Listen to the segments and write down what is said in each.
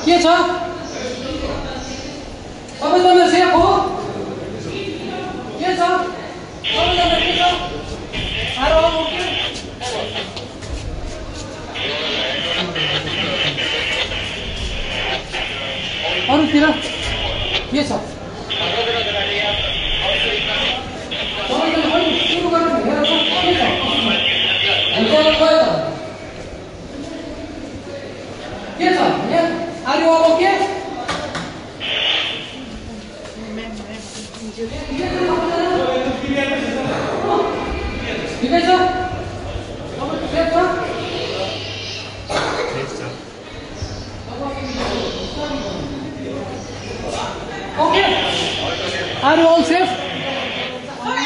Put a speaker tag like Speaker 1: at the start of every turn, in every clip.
Speaker 1: के छ सबैजना सेफ हो के छ सबैजना के छ सारो हो के अरूतिर के छ सुरु गरेर हेर के छ हेल्परले गयो त के छ यहाँ आर्य अब के ठिकै छ okay are you all safe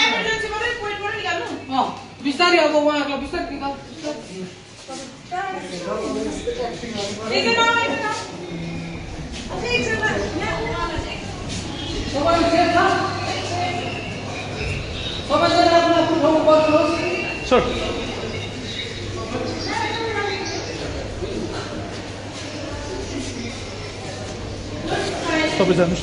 Speaker 2: emergency मात्रै पोइन्टबाट निकाल्नु
Speaker 1: बिस्तारै अब उहाँहरूलाई बिस्तारै निकाल सबैले सेफ छ सबैजना आफ्नो आफ्नो ठाउँमा बस्नुहोस्
Speaker 3: सर तपाईँ जानुहोस्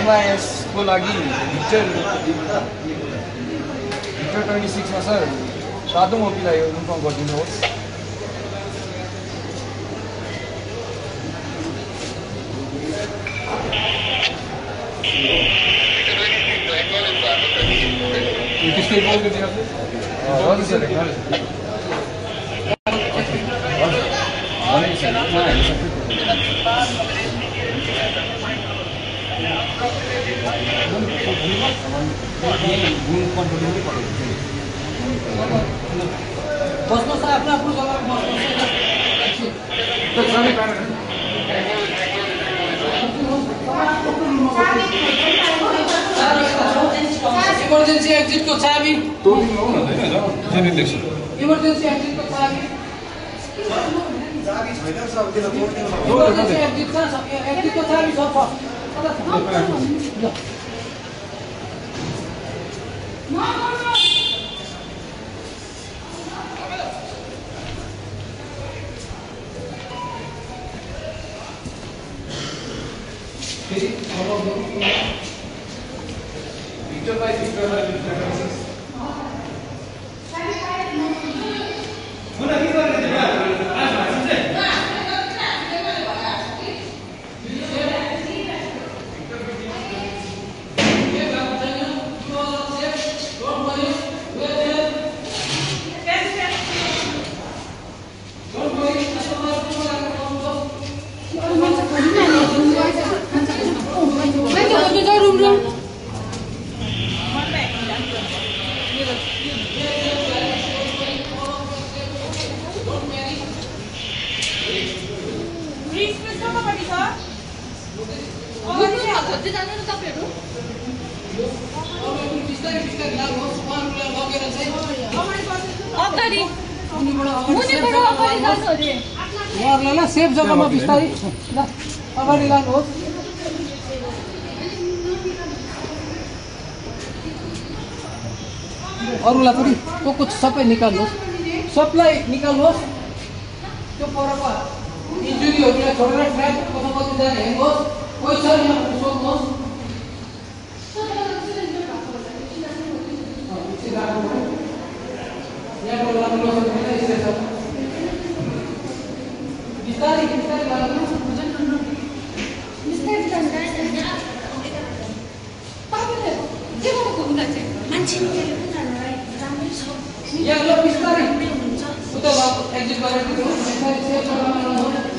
Speaker 4: MIS को लागि भिक्टर 26 मा सर साधु मोपीलाई इन्फर्म गरिदिनुहोस्
Speaker 3: त्यस्तै बोल्दै थियो
Speaker 4: हजुर सर
Speaker 1: बस्नुहोस् आफ्नो आफ्नो जग्गामा इमर्जेन्सी एक्जिटको चाबी इमर्जेन्सी एक्जिटको चाबी इमर्जेन्सी एक्जिटको चाबी छ उहाँहरूलाई सेफ जग्गामा बिस्तारै ल अगाडि लानुहोस् अरूलाई पनि को सबै निकाल्नुहोस् सबलाई निकाल्नुहोस् त्यो परको इन्जुरीहरूलाई छोडेर ट्र्याक कता कति जाने हेर्नुहोस् कोही छ यहाँ सोध्नुहोस् यहाँबाट लाग्नु बिस्तारै बिस्तारै लाग्नु यहाँ ल बिस्तारै उता एक्जिट गरेर बिस्तारै सेफ जग्गामा लानुहोस्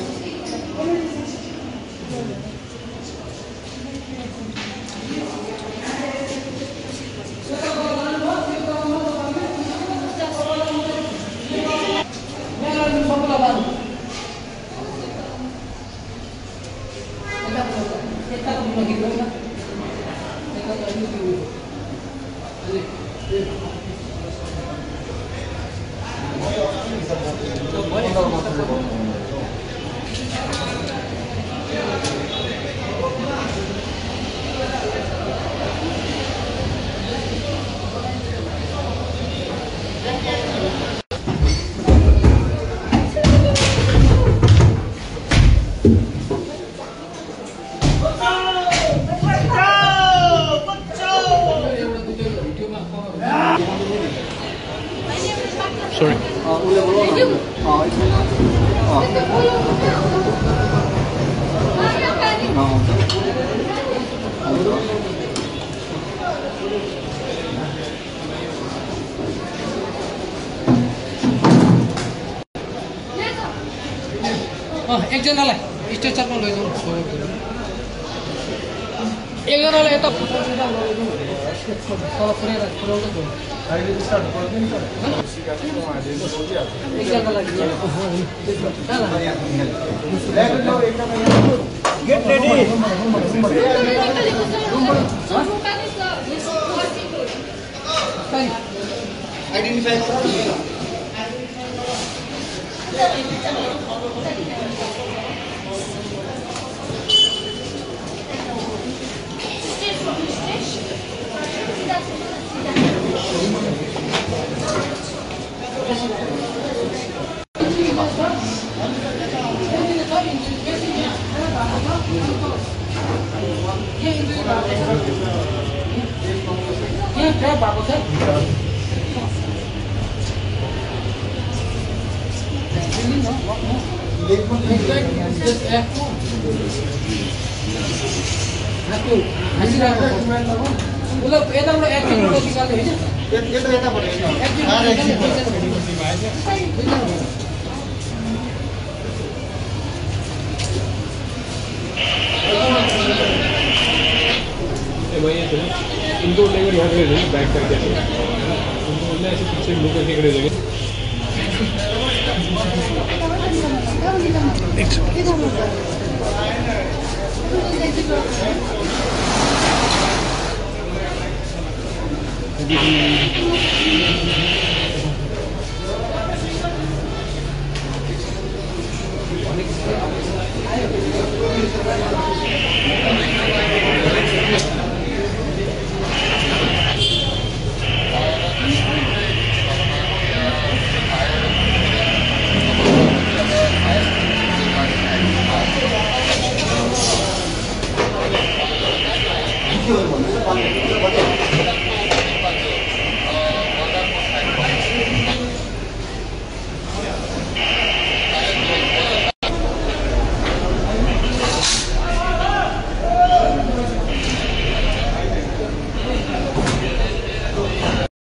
Speaker 1: एकजनालाई स्ट्रेचरमा लैजाउँ एकजनालाई यता तल पुऱ्याउँदै
Speaker 5: Get ready.
Speaker 1: Identify.
Speaker 3: इनको लेकर यहाँ खड़े रहे बैक करके उनको ऐसे पीछे मुँह करके खड़े रहे
Speaker 5: Thank you.